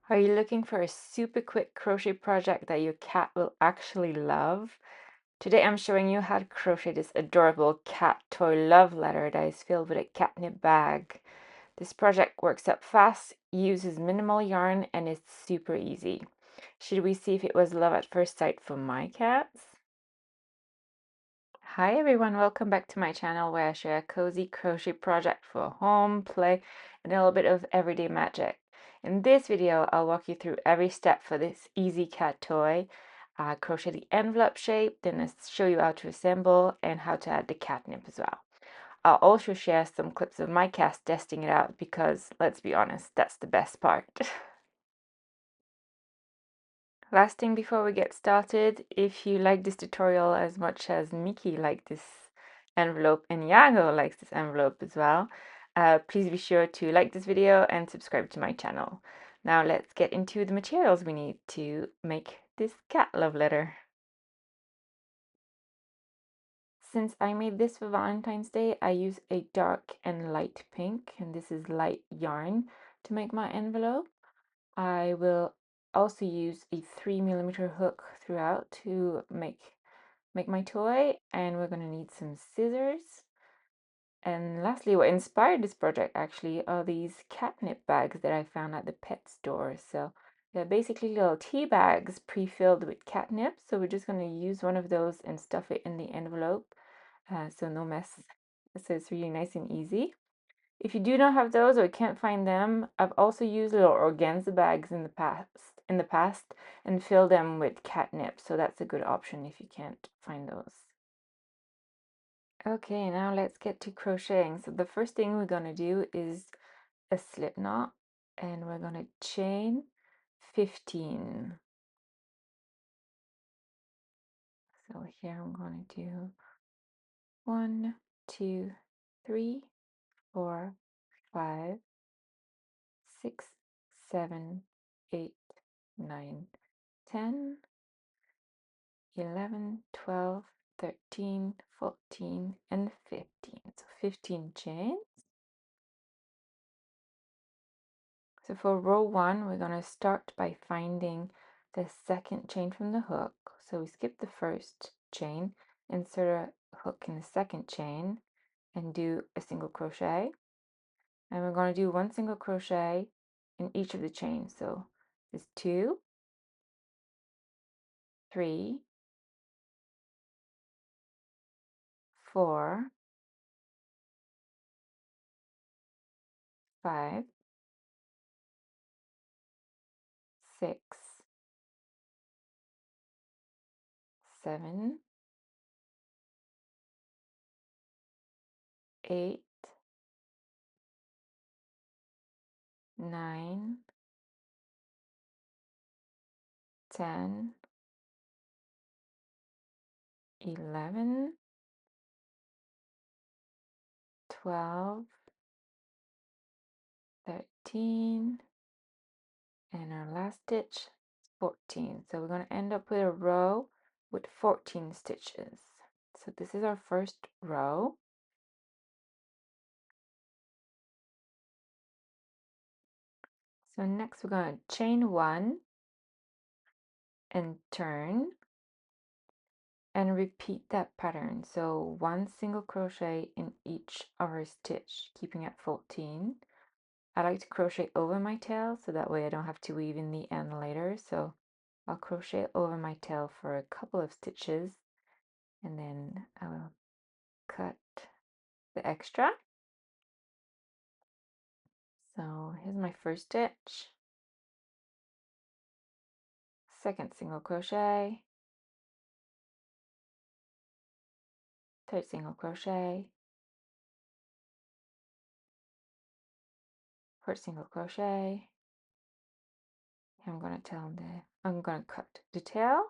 Are you looking for a super quick crochet project that your cat will actually love? Today I'm showing you how to crochet this adorable cat toy love letter that is filled with a catnip bag. This project works up fast, uses minimal yarn, and is super easy. Should we see if it was love at first sight for my cats? Hi everyone, welcome back to my channel where I share a cozy crochet project for home, play, and a little bit of everyday magic. In this video, I'll walk you through every step for this easy cat toy, crochet the envelope shape, then I'll show you how to assemble and how to add the catnip as well. I'll also share some clips of my cats testing it out because, let's be honest, that's the best part. Last thing before we get started, if you like this tutorial as much as Mickey liked this envelope and Iago likes this envelope as well, please be sure to like this video and subscribe to my channel. Now let's get into the materials we need to make this cat love letter. Since I made this for Valentine's Day, I use a dark and light pink, and this is light yarn to make my envelope. I will also use a 3mm hook throughout to make my toy, and we're going to need some scissors. And lastly, what inspired this project actually are these catnip bags that I found at the pet store. So they're basically little tea bags pre-filled with catnip. So we're just going to use one of those and stuff it in the envelope, so no mess. So it's really nice and easy. If you do not have those or can't find them, I've also used little organza bags in the past and filled them with catnip, so that's a good option if you can't find those. Okay, now let's get to crocheting. So the first thing we're going to do is a slip knot, and we're going to chain 15. So here I'm going to do 1, 2, 3, 4, 5, 6, 7, 8, 9, 10, 11, 12, 13, 14, and 15. So 15 chains. So for row 1, we're going to start by finding the second chain from the hook. So we skip the first chain, insert a hook in the second chain, and do a single crochet. And we're going to do one single crochet in each of the chains. So there's 2, 3, 4, 5, 6, 7, 8, 9, 10, 11, 12, 13, and our last stitch 14. So we're going to end up with a row with 14 stitches. So this is our first row. So next we're going to chain 1 and turn and repeat that pattern. So 1 single crochet in each of our stitch, keeping at 14. I like to crochet over my tail so that way I don't have to weave in the end later. So I'll crochet over my tail for a couple of stitches, and then I will cut the extra. So here's my first stitch, second single crochet, third single crochet, fourth single crochet. I'm going to cut the tail.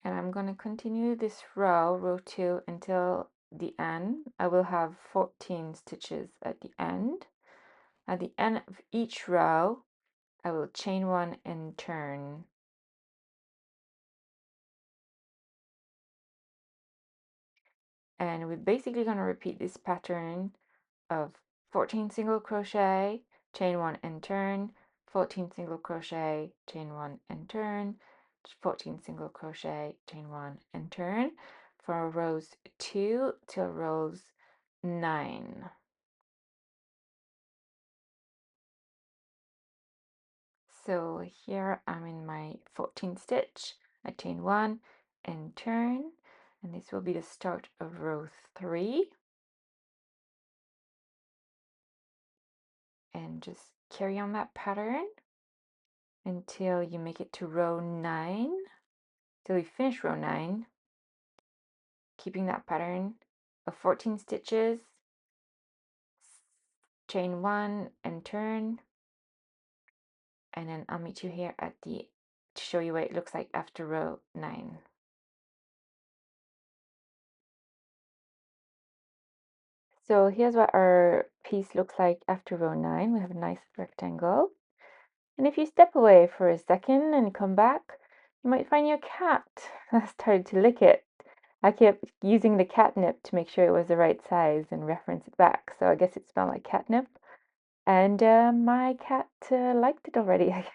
And I'm going to continue this row 2, until the end. I will have 14 stitches at the end. At the end of each row, I will chain 1 and turn. And we're basically going to repeat this pattern of 14 single crochet, chain 1 and turn, 14 single crochet, chain 1 and turn, 14 single crochet, chain 1 and turn for rows 2 till rows 9. So here I'm in my 14th stitch. I chain 1 and turn, and this will be the start of row 3. And just carry on that pattern until you make it to row 9, till you finish row 9, keeping that pattern of 14 stitches, chain 1 and turn, and then I'll meet you here at the to show you what it looks like after row 9. So here's what our piece looks like after row 9. We have a nice rectangle. And if you step away for a second and come back, you might find your cat has started to lick it. I kept using the catnip to make sure it was the right size and reference it back. So I guess it smelled like catnip. And my cat liked it already, I guess.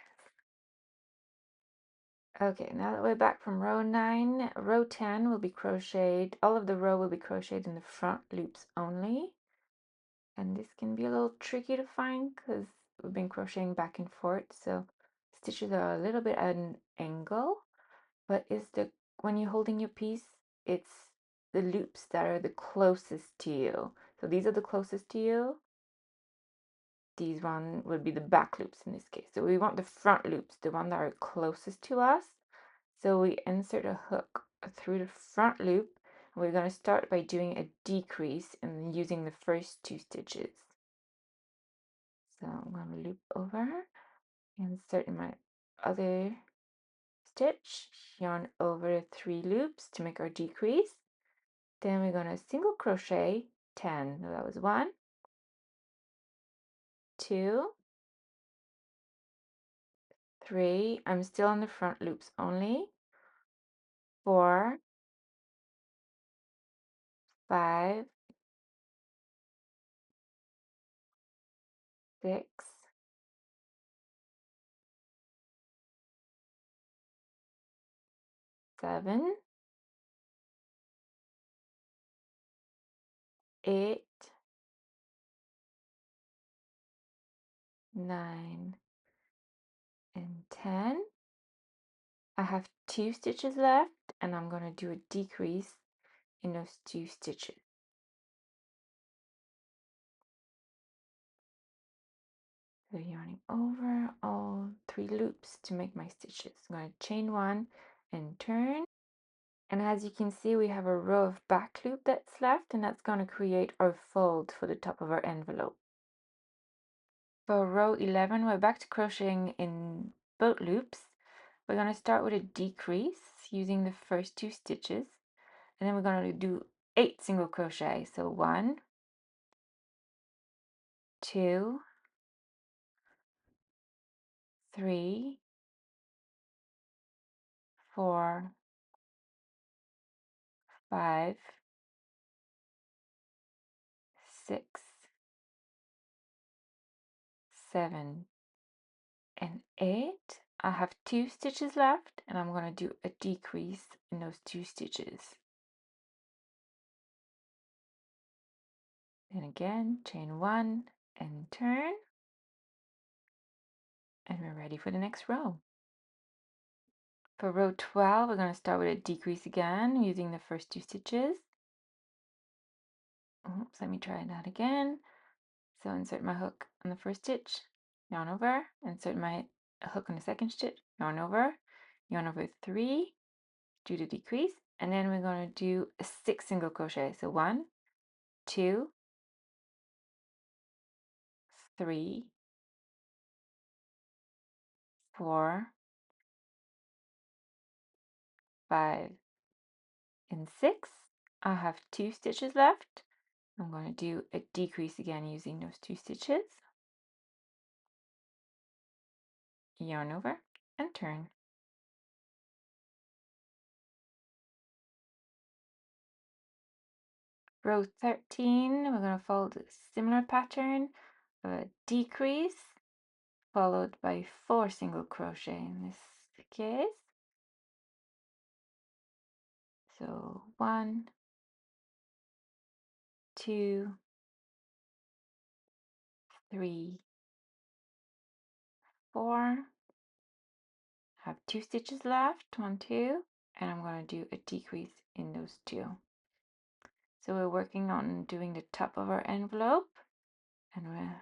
Okay, now that we're back from row 9, row 10 will be crocheted. All of the row will be crocheted in the front loops only. And this can be a little tricky to find because we've been crocheting back and forth. So stitches are a little bit at an angle, but when you're holding your piece, it's the loops that are the closest to you. So these are the closest to you. These one would be the back loops in this case. So we want the front loops, the one that are closest to us. So we insert a hook through the front loop, and we're going to start by doing a decrease and using the first 2 stitches. So I'm going to loop over, insert in my other stitch, yarn over 3 loops to make our decrease. Then we're going to single crochet 10. So that was 1, 2, 3. I'm still on the front loops only. 4, 5, 6, 7, 8, 9, and 10. I have 2 stitches left, and I'm going to do a decrease in those 2 stitches. So yarning over all 3 loops to make my stitches. I'm going to chain 1 and turn. And as you can see, we have a row of back loop that's left, and that's going to create our fold for the top of our envelope. For row 11, we're back to crocheting in boat loops. We're going to start with a decrease using the first 2 stitches, and then we're going to do 8 single crochet. So 1, 2, 3, 4, 5, 6, 7, and 8. I have 2 stitches left, and I'm going to do a decrease in those 2 stitches. And again, chain 1 and turn, and we're ready for the next row. For row 12, we're going to start with a decrease again using the first 2 stitches. Oops, let me try that again. So insert my hook on the first stitch, yarn over, insert my hook on the second stitch, yarn over 3, do the decrease, and then we're going to do a 6 single crochet. So 1, 2, 3, 4, 5, and 6. I have 2 stitches left. I'm going to do a decrease again using those 2 stitches, yarn over, and turn. Row 13, we're going to follow a similar pattern of a decrease followed by 4 single crochet in this case. So 1, 2, 3, 4. Have 2 stitches left, 1, 2, and I'm going to do a decrease in those 2. So we're working on doing the top of our envelope, and I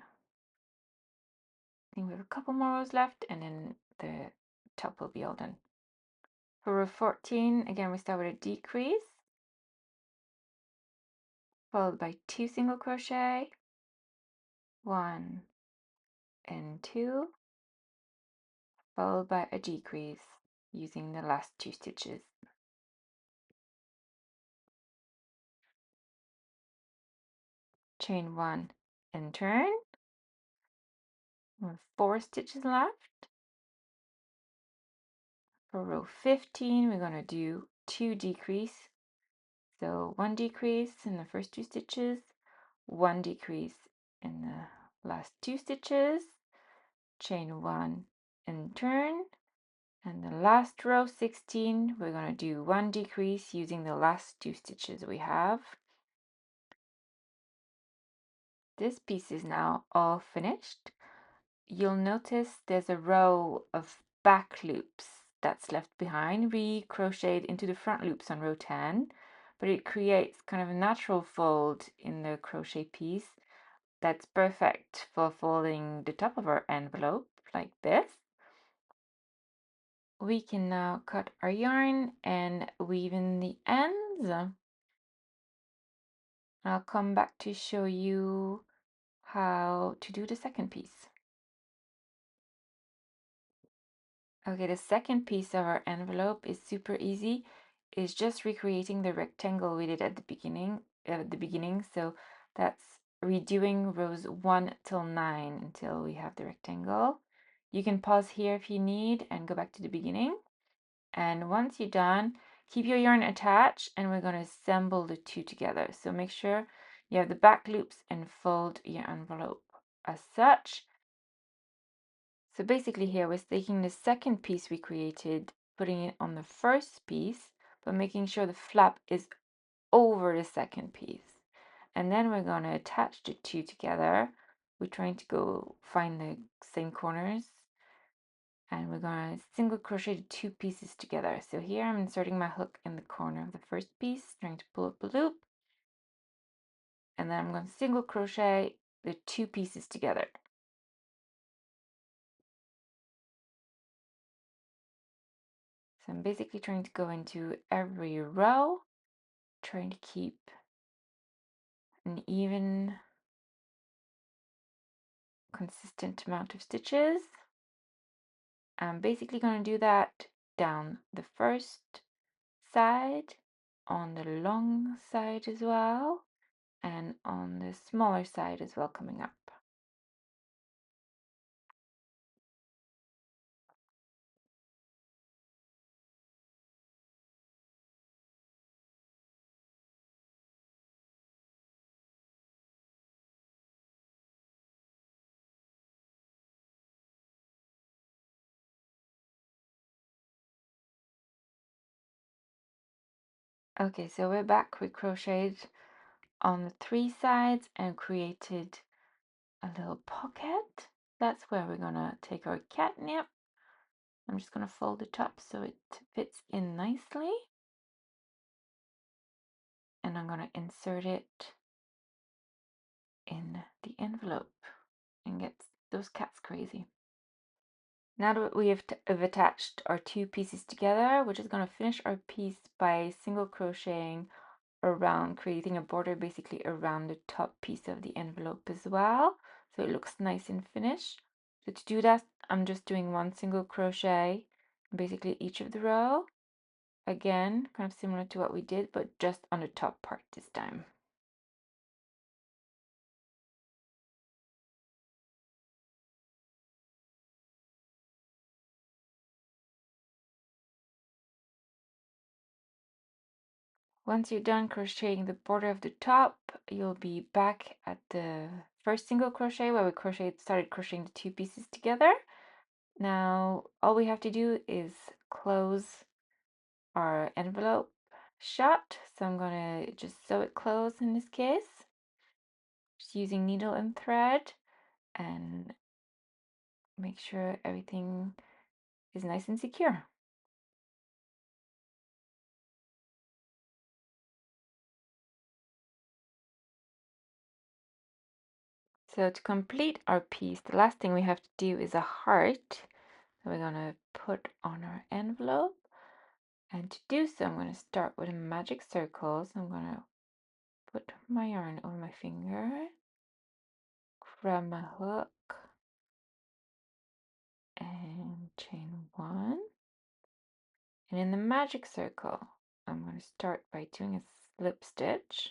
think we have a couple more rows left, and then the top will be all done. For row 14, again we start with a decrease, followed by 2 single crochet, 1 and 2, followed by a decrease using the last 2 stitches. Chain 1 and turn. We have 4 stitches left. For row 15, we're going to do 2 decrease. So 1 decrease in the first 2 stitches, 1 decrease in the last 2 stitches, chain 1 and turn, and the last row 16, we're going to do 1 decrease using the last 2 stitches we have. This piece is now all finished. You'll notice there's a row of back loops that's left behind. We crocheted into the front loops on row 10, but it creates kind of a natural fold in the crochet piece that's perfect for folding the top of our envelope like this. We can now cut our yarn and weave in the ends. I'll come back to show you how to do the second piece. Okay, the second piece of our envelope is super easy. It's just recreating the rectangle we did at the beginning. So that's redoing rows 1 till 9 until we have the rectangle. You can pause here if you need and go back to the beginning. And once you're done, keep your yarn attached and we're going to assemble the two together. So make sure you have the back loops and fold your envelope as such. So basically here we're taking the second piece we created, putting it on the first piece, but making sure the flap is over the second piece. And then we're going to attach the two together. We're trying to go find the same corners. And we're going to single crochet the 2 pieces together. So here I'm inserting my hook in the corner of the first piece, trying to pull up a loop. And then I'm going to single crochet the 2 pieces together. So I'm basically trying to go into every row, trying to keep an even, consistent amount of stitches. I'm basically going to do that down the first side, on the long side as well, and on the smaller side as well coming up. Okay, so we're back. We crocheted on the 3 sides and created a little pocket. That's where we're gonna take our catnip. I'm just gonna fold it up so it fits in nicely. And I'm gonna insert it in the envelope and get those cats crazy. Now that we have attached our 2 pieces together, we're just gonna finish our piece by single crocheting around, creating a border basically around the top piece of the envelope as well, so it looks nice and finished. So to do that, I'm just doing 1 single crochet in basically each of the row. Again, kind of similar to what we did, but just on the top part this time. Once you're done crocheting the border of the top, you'll be back at the first single crochet where we started crocheting the two pieces together. Now all we have to do is close our envelope shut. So I'm gonna just sew it closed in this case, just using needle and thread, and make sure everything is nice and secure. So to complete our piece, the last thing we have to do is a heart that we're gonna put on our envelope. And to do so, I'm gonna start with a magic circle. So I'm gonna put my yarn over my finger, grab my hook, and chain one. And in the magic circle, I'm going to start by doing a slip stitch.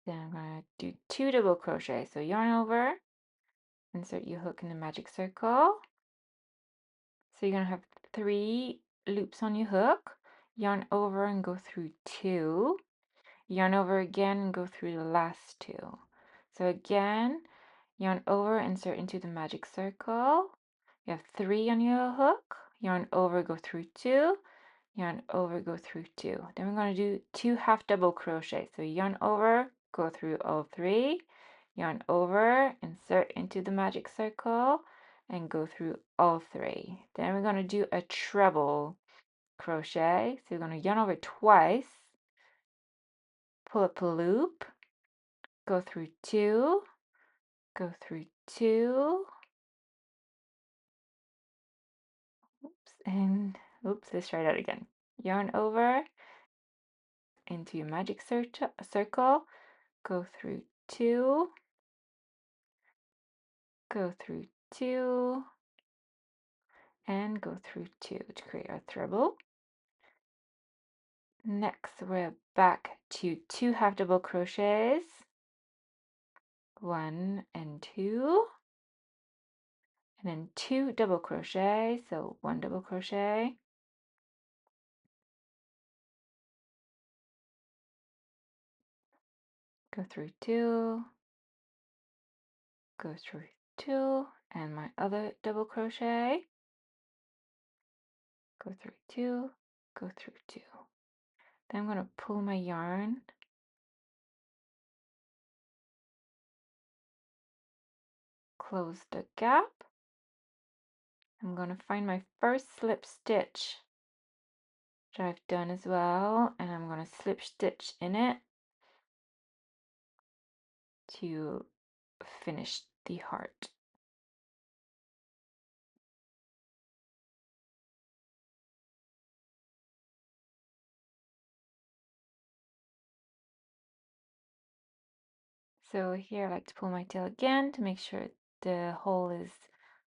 Then I'm going to do 2 double crochet. So yarn over, insert your hook in the magic circle. So you're going to have 3 loops on your hook, yarn over and go through 2, yarn over again and go through the last 2. So again, yarn over, insert into the magic circle. You have 3 on your hook, yarn over, go through 2, yarn over, go through 2. Then we're going to do 2 half double crochet. So yarn over, go through all 3, yarn over, insert into the magic circle, and go through all 3. Then we're going to do a treble crochet. So we're going to yarn over twice, pull up a loop, go through 2, go through 2, and oops, let's try that again. Yarn over into your magic circle, go through 2, go through 2, and go through 2 to create our treble. Next, we're back to 2 half double crochets, 1 and 2, and then 2 double crochet, so 1 double crochet, go through 2, go through 2, and my other double crochet, go through 2, go through 2. Then I'm going to pull my yarn, close the gap. I'm going to find my first slip stitch that I've done as well, and I'm going to slip stitch in it to finish the heart. So here I like to pull my tail again to make sure the hole is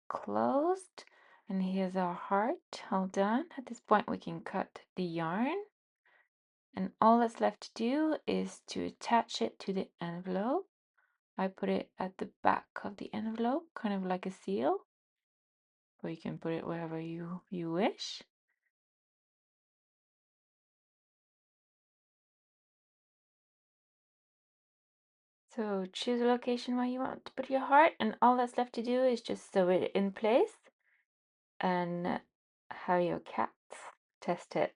closed. And here's our heart all done. At this point we can cut the yarn. And all that's left to do is to attach it to the envelope. I put it at the back of the envelope, kind of like a seal. Or you can put it wherever you wish. So choose a location where you want to put your heart, and all that's left to do is just sew it in place and have your cats test it.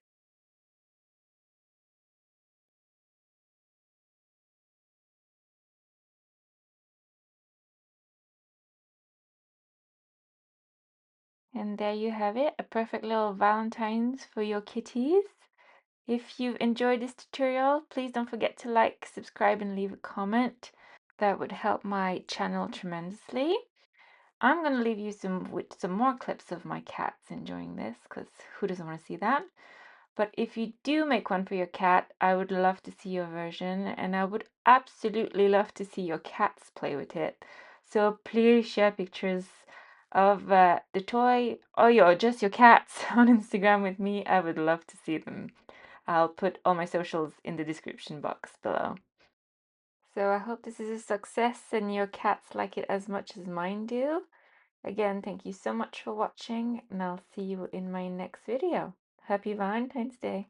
And there you have it, a perfect little Valentine's for your kitties. If you've enjoyed this tutorial, please don't forget to like, subscribe, and leave a comment. That would help my channel tremendously. I'm going to leave you with some more clips of my cats enjoying this, because who doesn't want to see that? But if you do make one for your cat, I would love to see your version, and I would absolutely love to see your cats play with it. So please share pictures of the toy or just your cats on Instagram with me. I would love to see them. I'll put all my socials in the description box below. So I hope this is a success and your cats like it as much as mine do. Again, thank you so much for watching, and I'll see you in my next video. Happy Valentine's Day!